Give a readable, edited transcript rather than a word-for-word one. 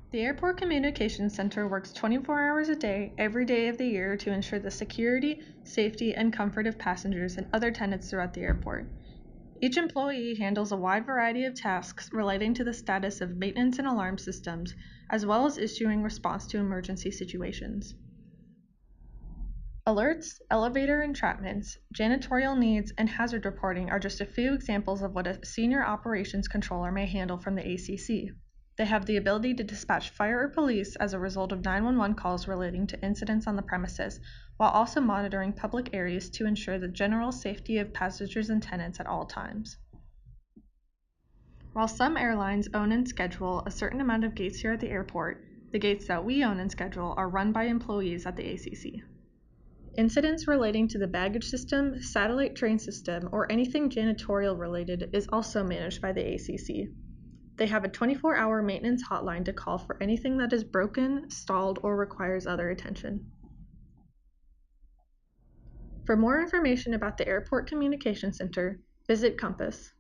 The Airport Communications Center works 24 hours a day, every day of the year to ensure the security, safety, and comfort of passengers and other tenants throughout the airport. Each employee handles a wide variety of tasks relating to the status of maintenance and alarm systems, as well as issuing response to emergency situations. Alerts, elevator entrapments, janitorial needs, and hazard reporting are just a few examples of what a senior operations controller may handle from the ACC. They have the ability to dispatch fire or police as a result of 911 calls relating to incidents on the premises, while also monitoring public areas to ensure the general safety of passengers and tenants at all times. While some airlines own and schedule a certain amount of gates here at the airport, the gates that we own and schedule are run by employees at the ACC. Incidents relating to the baggage system, satellite train system, or anything janitorial related is also managed by the ACC. They have a 24-hour maintenance hotline to call for anything that is broken, stalled, or requires other attention. For more information about the Airport Communication Center, visit Compass.